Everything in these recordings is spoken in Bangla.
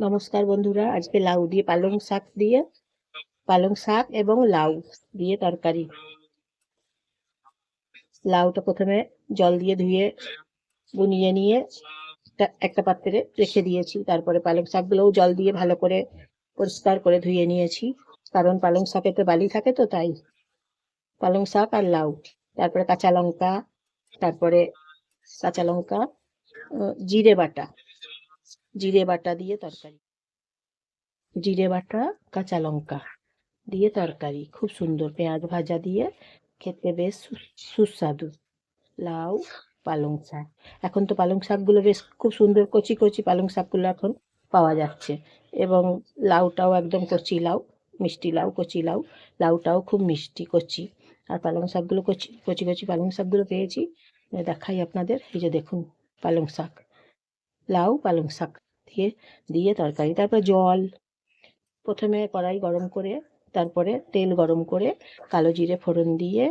নমস্কার বন্ধুরা, আজকে লাউ দিয়ে পালং শাক এবং লাউ দিয়ে তরকারি। লাউটা প্রথমে জল দিয়ে ধুয়ে বুনিয়ে নিয়ে একটা পাত্রে রেখে দিয়েছি। তারপরে পালং শাকগুলোও জল দিয়ে ভালো করে পরিষ্কার করে ধুয়ে নিয়েছি, কারণ পালং শাকে তো বালি থাকে, তো তাই। পালং শাক আর লাউ, তারপরে কাঁচা লঙ্কা, তারপরে কাঁচা লঙ্কা, জিরে বাটা, জিরে বাটা দিয়ে তরকারি। জিরে বাটা, কাঁচা লঙ্কা দিয়ে তরকারি খুব সুন্দর, পেঁয়াজ ভাজা দিয়ে খেতে বেশ সুস্বাদু। লাউ, পালং শাক। এখন তো পালং শাকগুলো বেশ খুব সুন্দর কচি কচি পালং শাকগুলো এখন পাওয়া যাচ্ছে, এবং লাউটাও একদম কচি লাউ, মিষ্টি লাউ, কচি লাউ। লাউটাও খুব মিষ্টি কচি। আর পালং শাকগুলো কচি কচি কচি পালং শাকগুলো পেয়েছি। দেখাই আপনাদের, এই যে দেখুন পালং শাক, লাউ পালং শাক দিয়ে দিয়ে তরকারি। তারপর জল, প্রথমে কড়াই গরম করে, তারপরে তেল গরম করে কালো জিরে ফোড়ন দিয়ে,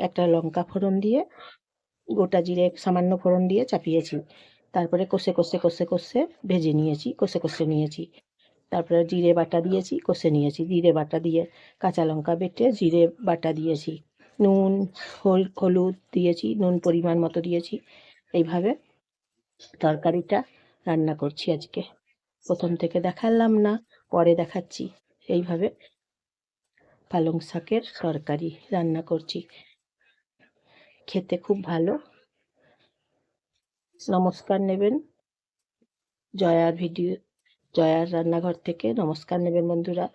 একটা লঙ্কা ফোড়ন দিয়ে, গোটা জিরে সামান্য ফোড়ন দিয়ে চাপিয়েছি। তারপরে কষে কষে কষে কষে ভেজে নিয়েছি, কষে কষে নিয়েছি। তারপরে জিরে বাটা দিয়েছি, কষে নিয়েছি। জিরে বাটা দিয়ে কাঁচা লঙ্কা বেটে জিরে বাটা দিয়েছি, নুন হলুদ দিয়েছি, নুন পরিমাণ মতো দিয়েছি। এইভাবে তরকারিটা রান্না করছি আজকে। প্রথম থেকে দেখালাম না, পরে দেখাচ্ছি। এইভাবে পালং শাকের তরকারি রান্না করছি, খেতে খুব ভালো। নমস্কার নেবেন জয়ার রান্নাঘর থেকে, নমস্কার নেবেন বন্ধুরা।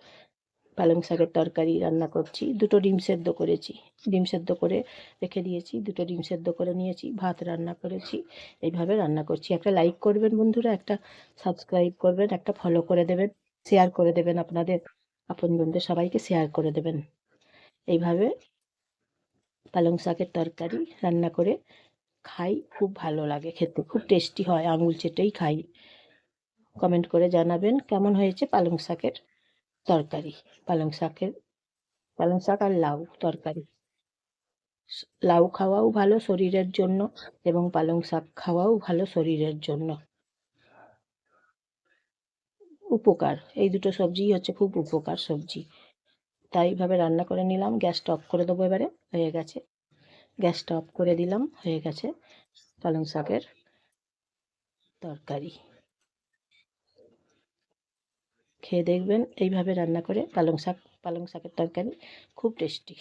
পালং শাকের তরকারি রান্না করছি। দুটো ডিম সেদ্ধ করেছি, ডিম সেদ্ধ করে রেখে দিয়েছি, দুটো ডিম সেদ্ধ করে নিয়েছি, ভাত রান্না করেছি। এইভাবে রান্না করছি। একটা লাইক করবেন বন্ধুরা, একটা সাবস্ক্রাইব করবেন, একটা ফলো করে দেবেন, শেয়ার করে দেবেন, আপনাদের আপনজনদের সবাইকে শেয়ার করে দেবেন। এইভাবে পালং শাকের তরকারি রান্না করে খাই, খুব ভালো লাগে খেতে, খুব টেস্টি হয়, আঙুল চেটেই খাই। কমেন্ট করে জানাবেন কেমন হয়েছে পালং শাকের তরকারি। পালং শাকের পালং শাক আর লাউ তরকারি। লাউ খাওয়াও ভালো শরীরের জন্য, এবং পালং শাক খাওয়াও ভালো শরীরের জন্য, উপকার। এই দুটো সবজিই হচ্ছে খুব উপকার সবজি। তাই এইভাবে রান্না করে নিলাম। গ্যাসটা অফ করে দেবো এবারে, হয়ে গেছে। গ্যাসটা অফ করে দিলাম, হয়ে গেছে পালং শাকের তরকারি। খেয়ে দেখবেন এইভাবে রান্না করে পালং শাকের তরকারি, খুব টেস্টি।